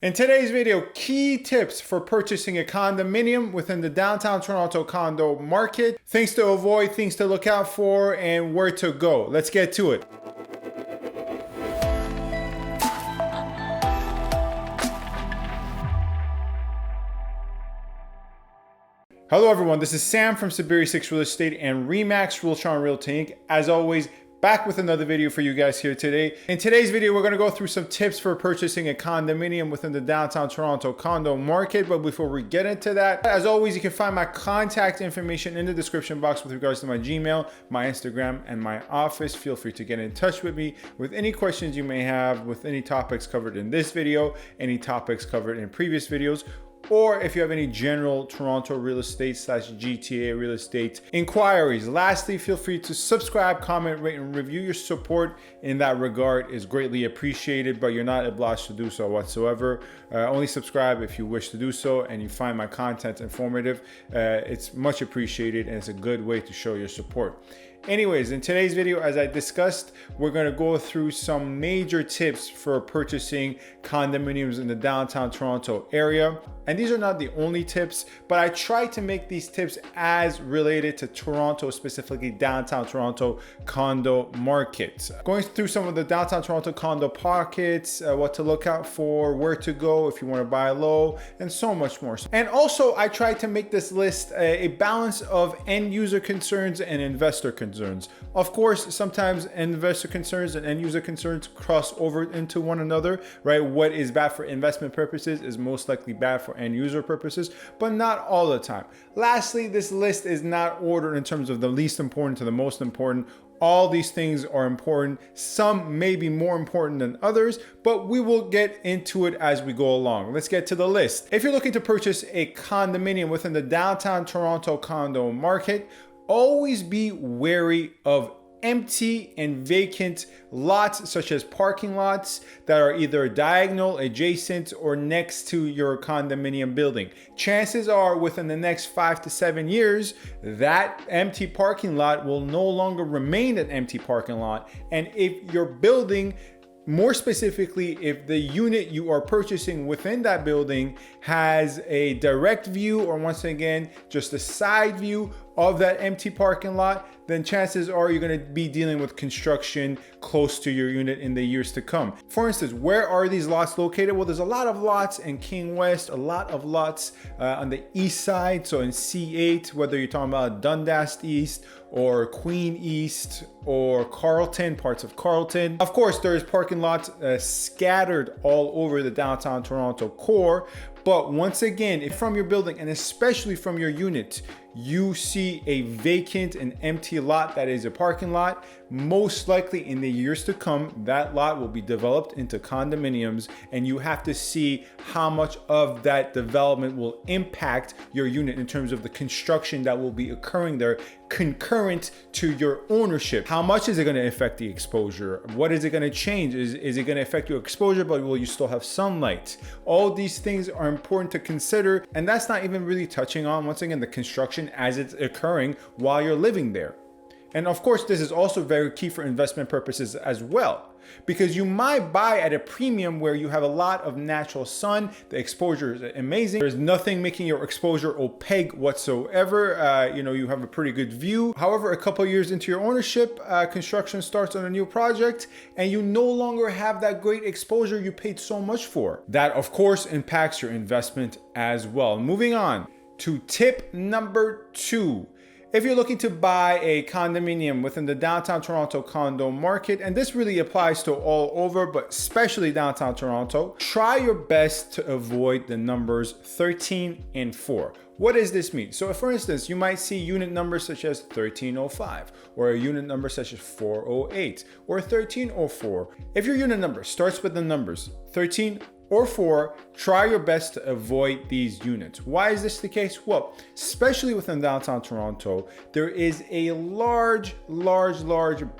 In today's video, key tips for purchasing a condominium within the downtown Toronto condo market, things to avoid, things to look out for, and where to go. Let's get to it. Hello everyone, this is Sam from SaberiSixRealEstate and Remax Realtron Realty Inc. As always, back with another video for you guys here today. In today's video, we're going to go through some tips for purchasing a condominium within the downtown Toronto condo market. But before we get into that, as always, you can find my contact information in the description box with regards to my Gmail, my Instagram, and my office. Feel free to get in touch with me with any questions you may have with any topics covered in this video, any topics covered in previous videos, or if you have any general Toronto real estate / GTA real estate inquiries. Lastly, feel free to subscribe, comment, rate, and review. Your support in that regard is greatly appreciated, but you're not obliged to do so whatsoever. Only subscribe if you wish to do so and you find my content informative. It's much appreciated and it's a good way to show your support. Anyways, in today's video, as I discussed, we're going to go through some major tips for purchasing condominiums in the downtown Toronto area. And these are not the only tips, but I try to make these tips as related to Toronto, specifically downtown Toronto condo market. Going through some of the downtown Toronto condo pockets, what to look out for, where to go if you want to buy low, and so much more. And also, I try to make this list a balance of end user concerns and investor concerns. Of course, sometimes investor concerns and end user concerns cross over into one another, right? What is bad for investment purposes is most likely bad for end user purposes, but not all the time. Lastly, this list is not ordered in terms of the least important to the most important. All these things are important. Some may be more important than others, but we will get into it as we go along. Let's get to the list. If you're looking to purchase a condominium within the downtown Toronto condo market, always be wary of empty and vacant lots, such as parking lots that are either diagonal, adjacent, or next to your condominium building. Chances are within the next 5 to 7 years, that empty parking lot will no longer remain an empty parking lot. And if your building, more specifically, if the unit you are purchasing within that building has a direct view, or once again, just a side view of that empty parking lot, then chances are you're going to be dealing with construction close to your unit in the years to come. For instance, where are these lots located? Well, there's a lot of lots in King West, a lot of lots on the east side. So in C8, whether you're talking about Dundas East or Queen East or Carlton, parts of Carlton. Of course, there's parking lots scattered all over the downtown Toronto core. But once again, if from your building and especially from your unit, you see a vacant and empty lot that is a parking lot, most likely in the years to come, that lot will be developed into condominiums, and you have to see how much of that development will impact your unit in terms of the construction that will be occurring there concurrent to your ownership. How much is it going to affect the exposure? What is it going to change? Is it going to affect your exposure, but will you still have sunlight? All these things are important to consider, and that's not even really touching on, once again, the construction as it's occurring while you're living there. And of course, this is also very key for investment purposes as well, because you might buy at a premium where you have a lot of natural sun, the exposure is amazing, there's nothing making your exposure opaque whatsoever, you have a pretty good view. However, a couple years into your ownership, construction starts on a new project and you no longer have that great exposure you paid so much for. That of course impacts your investment as well. Moving on to tip number 2. If you're looking to buy a condominium within the downtown Toronto condo market, and this really applies to all over, but especially downtown Toronto, try your best to avoid the numbers 13 and 4. What does this mean? So for instance, you might see unit numbers such as 1305, or a unit number such as 408, or 1304. If your unit number starts with the numbers 13 or 4, try your best to avoid these units. Why is this the case? Well, especially within downtown Toronto, there is a large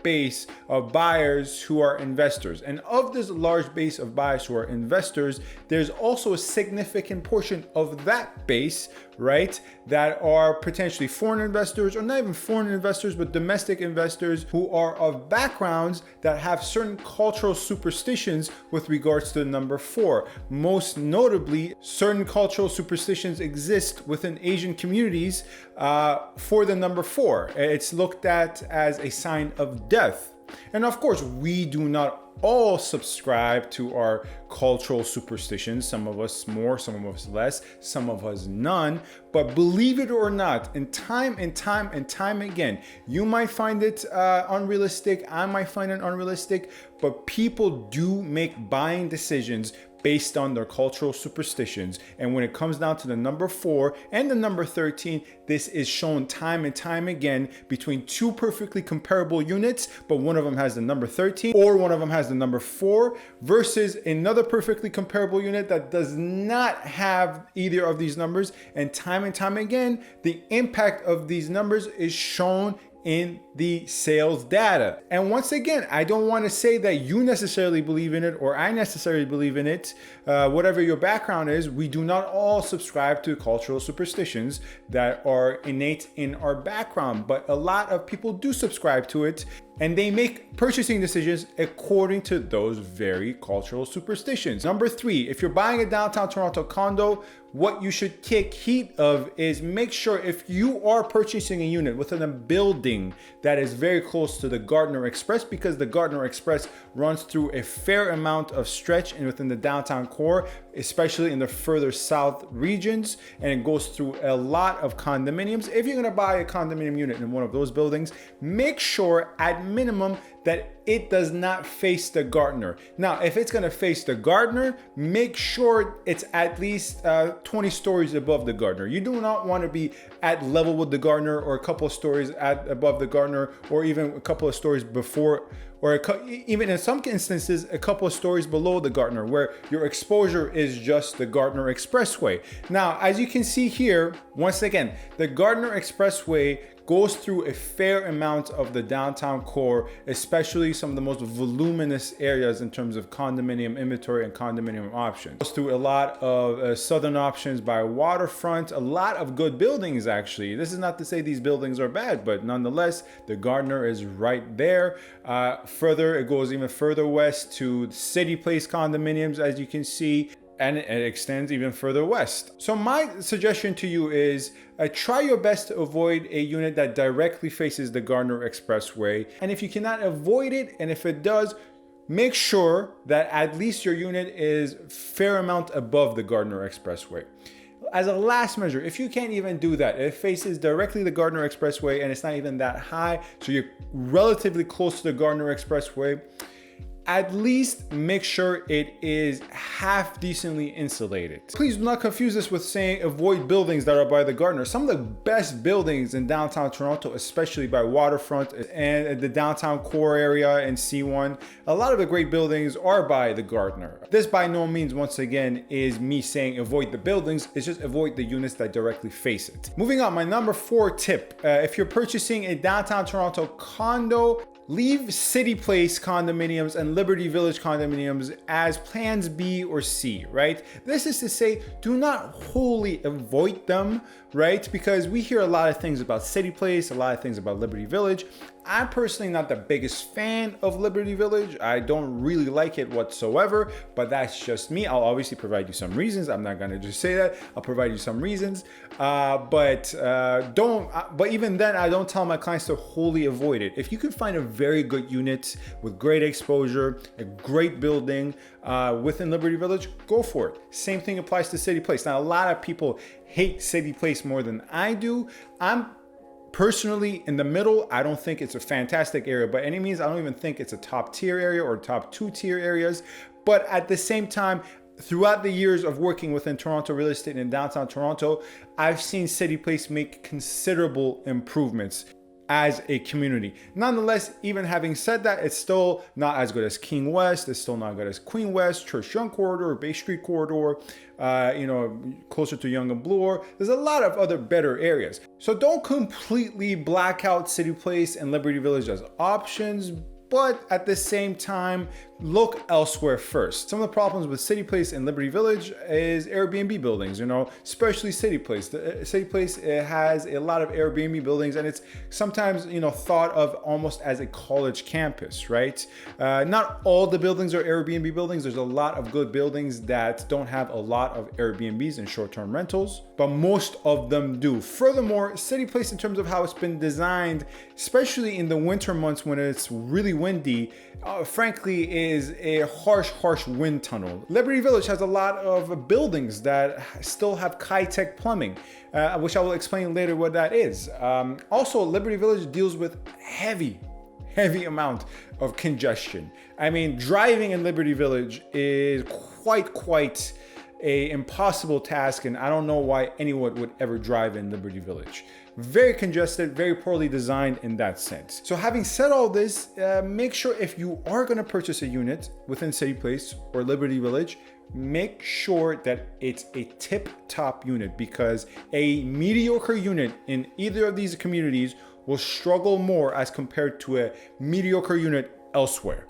base of buyers who are investors. And of this large base of buyers who are investors, there's also a significant portion of that base, right, that are potentially foreign investors, or not even foreign investors, but domestic investors who are of backgrounds that have certain cultural superstitions with regards to the number 4. Most notably, certain cultural superstitions exist within Asian communities for the number 4. It's looked at as a sign of death. And of course, we do not all subscribe to our cultural superstitions. Some of us more, some of us less, some of us none. But believe it or not, in time again, you might find it unrealistic, I might find it unrealistic, but people do make buying decisions based on their cultural superstitions. And when it comes down to the number 4 and the number 13, this is shown time and time again between 2 perfectly comparable units, but one of them has the number 13 or one of them has the number 4 versus another perfectly comparable unit that does not have either of these numbers. And time again, the impact of these numbers is shown in the sales data. And once again, I don't want to say that you necessarily believe in it or I necessarily believe in it. Whatever your background is, we do not all subscribe to cultural superstitions that are innate in our background, but a lot of people do subscribe to it, and they make purchasing decisions according to those very cultural superstitions. Number 3, if you're buying a downtown Toronto condo, what you should take heed of is make sure if you are purchasing a unit within a building that is very close to the Gardiner Express, because the Gardiner Express runs through a fair amount of stretch and within the downtown core, especially in the further south regions, and it goes through a lot of condominiums. If you're gonna buy a condominium unit in one of those buildings, make sure at minimum that it does not face the Gardiner. Now, if it's gonna face the Gardiner, make sure it's at least 20 stories above the Gardiner. You do not wanna be at level with the Gardiner or a couple of stories above the Gardiner, or even a couple of stories before, or even in some instances, a couple of stories below the Gardiner, where your exposure is just the Gardiner Expressway. Now, as you can see here, once again, the Gardiner Expressway goes through a fair amount of the downtown core, especially some of the most voluminous areas in terms of condominium inventory and condominium options. Goes through a lot of southern options by waterfront, a lot of good buildings actually. This is not to say these buildings are bad, but nonetheless, the Gardiner is right there. Further, it goes even further west to CityPlace condominiums, as you can see, and it extends even further west. So my suggestion to you is try your best to avoid a unit that directly faces the Gardiner Expressway. And if you cannot avoid it, and if it does, make sure that at least your unit is fair amount above the Gardiner Expressway. As a last measure, if you can't even do that, it faces directly the Gardiner Expressway and it's not even that high, so you're relatively close to the Gardiner Expressway, at least make sure it is half decently insulated. Please do not confuse this with saying avoid buildings that are by the Gardiner. Some of the best buildings in downtown Toronto, especially by waterfront and the downtown core area and C1, a lot of the great buildings are by the Gardiner. This by no means, once again, is me saying avoid the buildings, it's just avoid the units that directly face it. Moving on, my number 4 tip, if you're purchasing a downtown Toronto condo, leave CityPlace condominiums and Liberty Village condominiums as plans B or C, right? This is to say, do not wholly avoid them, right? Because we hear a lot of things about CityPlace, a lot of things about Liberty Village. I'm personally not the biggest fan of Liberty Village. I don't really like it whatsoever, but that's just me. I'll obviously provide you some reasons. I'm not gonna just say that. I'll provide you some reasons, but even then, I don't tell my clients to wholly avoid it. If you can find a very good unit with great exposure, a great building within Liberty Village, go for it. Same thing applies to CityPlace. Now, a lot of people hate CityPlace more than I do. I'm personally in the middle. I don't think it's a fantastic area by any means. I don't even think it's a top tier area or top 2 tier areas. But at the same time, throughout the years of working within Toronto real estate in downtown Toronto, I've seen CityPlace make considerable improvements as a community. Nonetheless, even having said that, it's still not as good as King West. It's still not good as Queen West, Church Yonge corridor, Bay Street corridor, closer to Yonge and Bloor. There's a lot of other better areas. So don't completely black out CityPlace and Liberty Village as options, but at the same time, look elsewhere first. Some of the problems with CityPlace and Liberty Village is Airbnb buildings, especially CityPlace. CityPlace has a lot of Airbnb buildings, and it's sometimes, thought of almost as a college campus, right? Not all the buildings are Airbnb buildings. There's a lot of good buildings that don't have a lot of Airbnbs and short-term rentals, but most of them do. Furthermore, CityPlace, in terms of how it's been designed, especially in the winter months when it's really windy, frankly, is a harsh wind tunnel. Liberty Village has a lot of buildings that still have Kitec plumbing, which I will explain later what that is. Also, Liberty Village deals with heavy amount of congestion. I mean, driving in Liberty Village is quite a impossible task, and I don't know why anyone would ever drive in Liberty Village. Very congested, very poorly designed in that sense. So having said all this, make sure if you are going to purchase a unit within CityPlace or Liberty Village, make sure that it's a tip-top unit, because a mediocre unit in either of these communities will struggle more as compared to a mediocre unit elsewhere.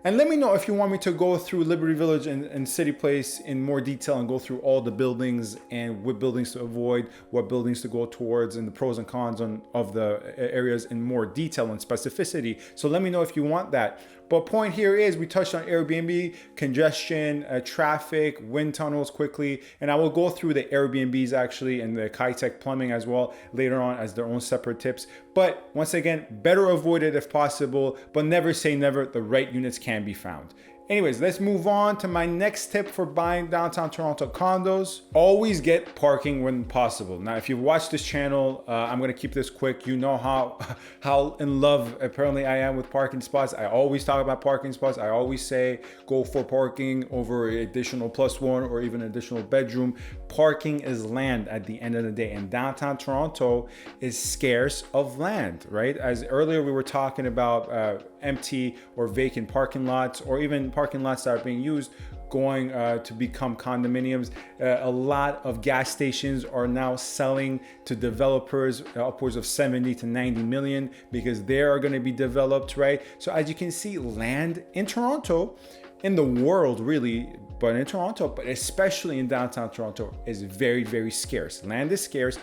And let me know if you want me to go through Liberty Village and CityPlace in more detail and go through all the buildings and what buildings to avoid, what buildings to go towards, and the pros and cons of the areas in more detail and specificity. So let me know if you want that. But point here is, we touched on Airbnb, congestion, traffic, wind tunnels quickly, and I will go through the Airbnbs actually and the Kitec plumbing as well later on as their own separate tips. But once again, better avoid it if possible, but never say never. The right units can be found. Anyways, let's move on to my next tip for buying downtown Toronto condos. Always get parking when possible. Now, if you've watched this channel, I'm gonna keep this quick. You know how in love apparently I am with parking spots. I always talk about parking spots. I always say go for parking over additional +1 or even additional bedroom. Parking is land at the end of the day, and downtown Toronto is scarce of land, right? As earlier we were talking about empty or vacant parking lots, or even parking lots that are being used going to become condominiums. A lot of gas stations are now selling to developers upwards of 70 to 90 million because they are going to be developed, right? So as you can see, land in Toronto, in the world really, but in Toronto, but especially in downtown Toronto, is very scarce. Land is scarce.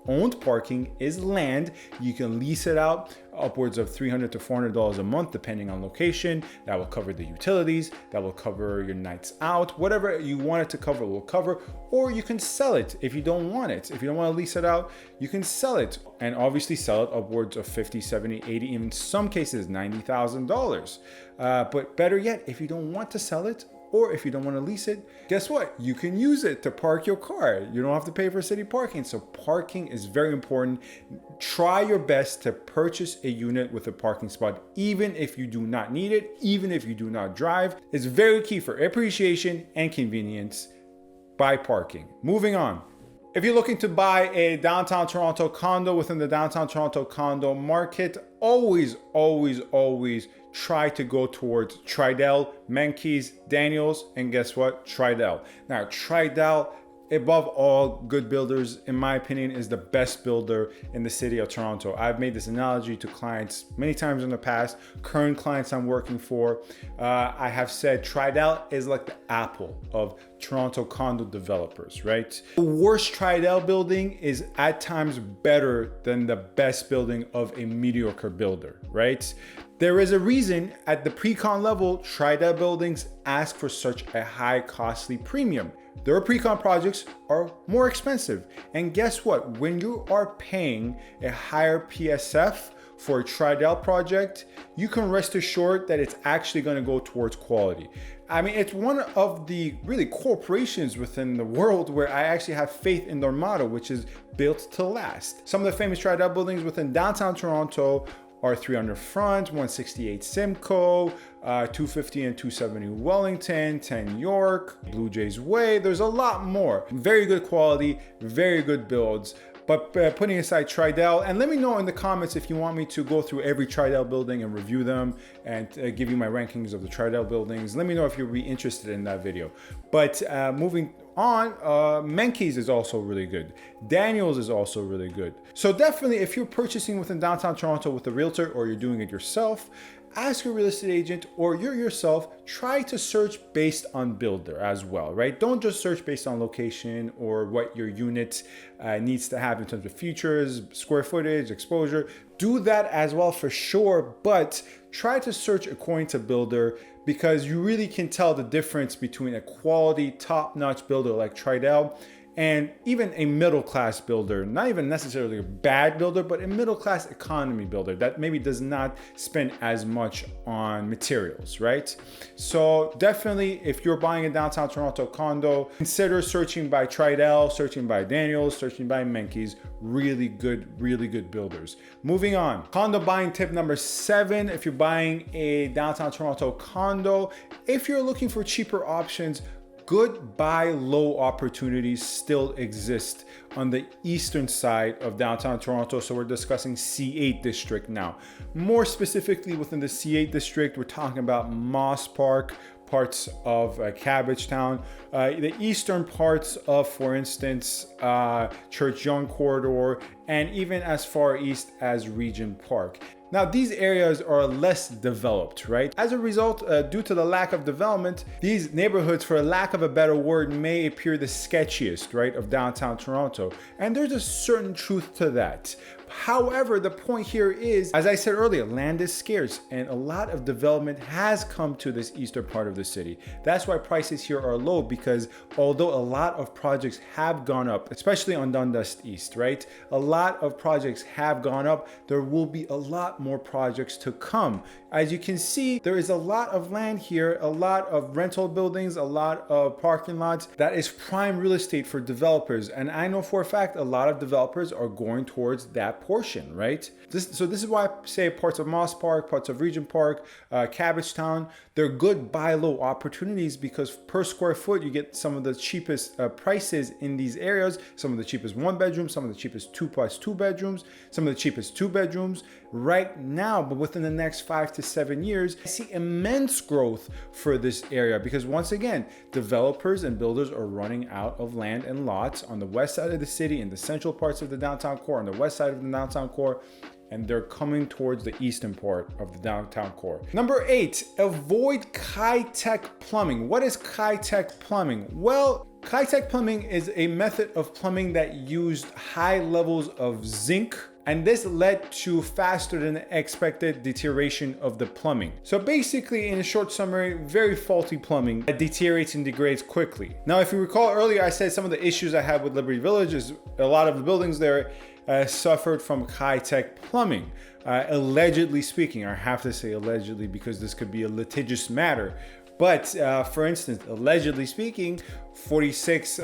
Owned parking is land. You can lease it out upwards of $300 to $400 a month, depending on location. That will cover the utilities, that will cover your nights out, whatever you want it to cover will cover, or you can sell it if you don't want it. If you don't want to lease it out, you can sell it, and obviously sell it upwards of 50, 70, 80, even in some cases $90,000. But better yet, if you don't want to sell it, or if you don't want to lease it, guess what? You can use it to park your car. You don't have to pay for city parking. So parking is very important. Try your best to purchase a unit with a parking spot, even if you do not need it, even if you do not drive. It's very key for appreciation and convenience. Buy parking. Moving on. If you're looking to buy a downtown Toronto condo within the downtown Toronto condo market, always try to go towards Tridel, Menkes, Daniels, and guess what? Tridel. Now, Tridel, above all good builders, in my opinion, is the best builder in the city of Toronto. I've made this analogy to clients many times in the past, current clients I'm working for. I have said Tridel is like the Apple of Toronto condo developers, right? The worst Tridel building is at times better than the best building of a mediocre builder, right? There is a reason at the pre-con level, Tridel buildings ask for such a high costly premium. Their pre-con projects are more expensive. And guess what? When you are paying a higher PSF for a Tridel project, you can rest assured that it's actually going to go towards quality. I mean, it's one of the really corporations within the world where I actually have faith in their motto, which is built to last. Some of the famous Tridel buildings within downtown Toronto are 300 Front, 168 Simcoe, 250 and 270 Wellington, 10 York, Blue Jays Way. There's a lot more. Very good quality, very good builds. But putting aside Tridel, and let me know in the comments if you want me to go through every Tridel building and review them and give you my rankings of the Tridel buildings. Let me know if you'll be interested in that video. But moving on, Menkes is also really good. Daniels is also really good. So definitely, if you're purchasing within downtown Toronto with a realtor or you're doing it yourself, ask your real estate agent or you yourself, try to search based on builder as well, right? Don't just search based on location or what your unit needs to have in terms of features, square footage, exposure. Do that as well for sure, but try to search according to builder, because you really can tell the difference between a quality, top-notch builder like Tridel and even a middle-class builder, not even necessarily a bad builder, but a middle-class economy builder that maybe does not spend as much on materials, right? So definitely, if you're buying a downtown Toronto condo, consider searching by Tridel, searching by Daniels, searching by Menkes. Really good builders. Moving on, condo buying tip number 7. If you're buying a downtown Toronto condo, if you're looking for cheaper options, good buy low opportunities still exist on the eastern side of downtown Toronto. So we're discussing C8 district now. More specifically within the C8 district, we're talking about Moss Park, parts of Cabbagetown, the eastern parts of, for instance, Church Yonge corridor, and even as far east as Regent Park. Now, these areas are less developed, right? As a result, due to the lack of development, these neighborhoods, for a lack of a better word, may appear the sketchiest, right, of downtown Toronto. And there's a certain truth to that. However, the point here is, as I said earlier, land is scarce and a lot of development has come to this eastern part of the city. That's why prices here are low, because although a lot of projects have gone up, especially on Dundas East, right? A lot of projects have gone up. There will be a lot more projects to come. As you can see, there is a lot of land here, a lot of rental buildings, a lot of parking lots. That is prime real estate for developers. And I know for a fact a lot of developers are going towards that portion, right? So this is why I say parts of Moss Park, parts of Regent Park, Cabbagetown, they're good buy low opportunities, because per square foot, you get some of the cheapest prices in these areas, some of the cheapest 1 bedrooms, some of the cheapest 2+2 bedrooms, some of the cheapest 2 bedrooms right now. But within the next 5 to 7 years, I see immense growth for this area, because once again, developers and builders are running out of land and lots on the west side of the city, in the central parts of the downtown core, on the west side of the downtown core, and they're coming towards the eastern part of the downtown core. Number 8, avoid Kitec plumbing. What is Kitec plumbing? Well, Kitec plumbing is a method of plumbing that used high levels of zinc, and this led to faster than expected deterioration of the plumbing. So basically, in a short summary, very faulty plumbing that deteriorates and degrades quickly. Now, if you recall earlier, I said some of the issues I had with Liberty Village is a lot of the buildings there suffered from Kitec plumbing. Allegedly speaking, I have to say allegedly because this could be a litigious matter. But for instance, allegedly speaking, 46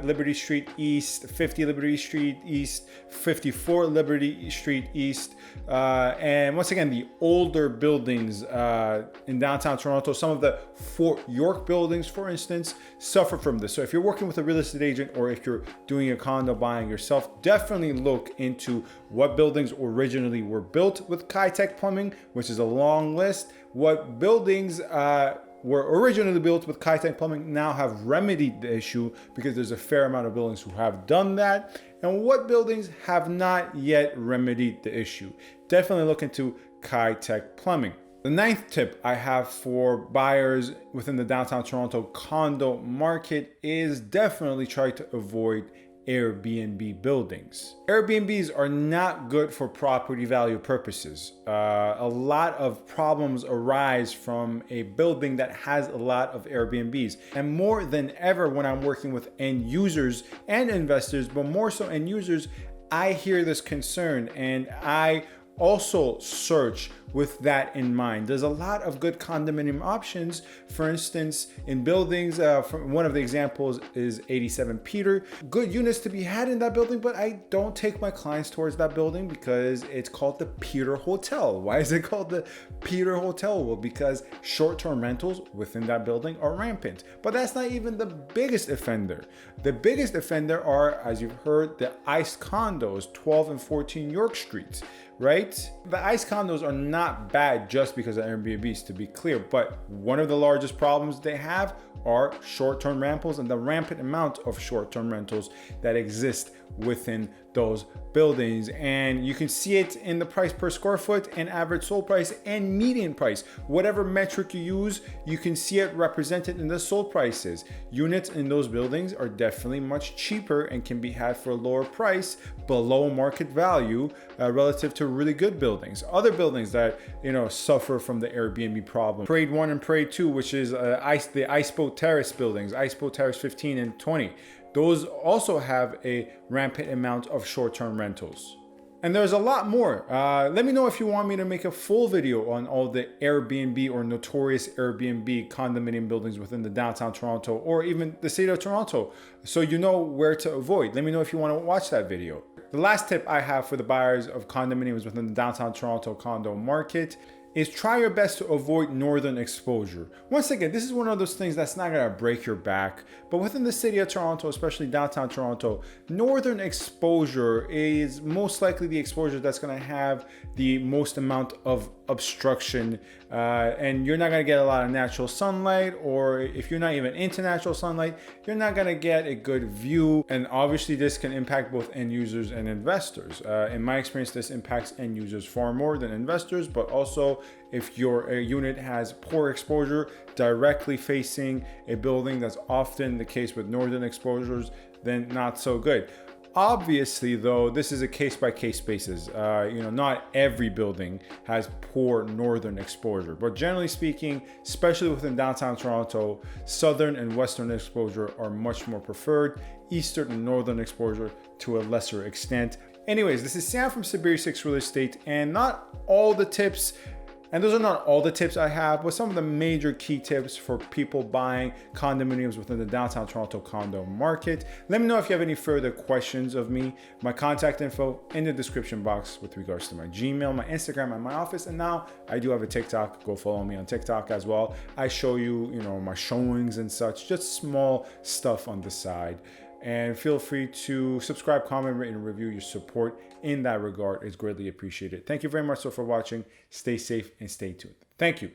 Liberty Street East, 50 Liberty Street East, 54 Liberty Street East, and once again, the older buildings in downtown Toronto, some of the Fort York buildings, for instance, suffer from this. So if you're working with a real estate agent, or if you're doing a condo buying yourself, definitely look into what buildings originally were built with Kitec plumbing, which is a long list. What buildings were originally built with Kitec plumbing now have remedied the issue, because there's a fair amount of buildings who have done that, and what buildings have not yet remedied the issue. Definitely look into Kitec plumbing. The 9th tip I have for buyers within the downtown Toronto condo market is definitely try to avoid Airbnb buildings. Airbnbs are not good for property value purposes. A lot of problems arise from a building that has a lot of Airbnbs. And more than ever, when I'm working with end users and investors, but more so end users, I hear this concern, and I also search with that in mind. There's a lot of good condominium options. For instance, in buildings, one of the examples is 87 Peter. Good units to be had in that building, but I don't take my clients towards that building because it's called the Peter Hotel. Why is it called the Peter Hotel? Well, because short-term rentals within that building are rampant. But that's not even the biggest offender. The biggest offender are, as you've heard, the ICE condos, 12 and 14 York Street, right? The ICE condos are not bad just because of Airbnbs, to be clear, but one of the largest problems they have are short-term rentals and the rampant amount of short-term rentals that exist within those buildings. And you can see it in the price per square foot and average sold price and median price. Whatever metric you use, you can see it represented in the sold prices. Units in those buildings are definitely much cheaper and can be had for a lower price below market value relative to really good buildings. Other buildings that suffer from the Airbnb problem, Parade 1 and Parade 2, which is the Iceboat Terrace buildings, Iceboat Terrace 15 and 20. Those also have a rampant amount of short-term rentals. And there's a lot more. Let me know if you want me to make a full video on all the Airbnb or notorious Airbnb condominium buildings within the downtown Toronto or even the city of Toronto, so you know where to avoid. Let me know if you want to watch that video. The last tip I have for the buyers of condominiums within the downtown Toronto condo market is try your best to avoid northern exposure. Once again, this is one of those things that's not gonna break your back, but within the city of Toronto, especially downtown Toronto, northern exposure is most likely the exposure that's gonna have the most amount of obstruction, and you're not gonna get a lot of natural sunlight, or if you're not even into natural sunlight, you're not gonna get a good view. And obviously this can impact both end users and investors. In my experience, this impacts end users far more than investors, but also if your unit has poor exposure directly facing a building, that's often the case with northern exposures, then not so good. Obviously, though, this is a case-by-case basis. Not every building has poor northern exposure, but generally speaking, especially within downtown Toronto, southern and western exposure are much more preferred. Eastern and northern exposure to a lesser extent. Anyways, this is Sam from SaberiSixRealEstate, and not all the tips. And those are not all the tips I have, but some of the major key tips for people buying condominiums within the downtown Toronto condo market. Let me know if you have any further questions of me. My contact info in the description box with regards to my Gmail, my Instagram, and my office. And now I do have a TikTok. Go follow me on TikTok as well. I show you, my showings and such, just small stuff on the side. And feel free to subscribe, comment, rate, and review. Your support in that regard is greatly appreciated. Thank you very much for watching. Stay safe and stay tuned. Thank you.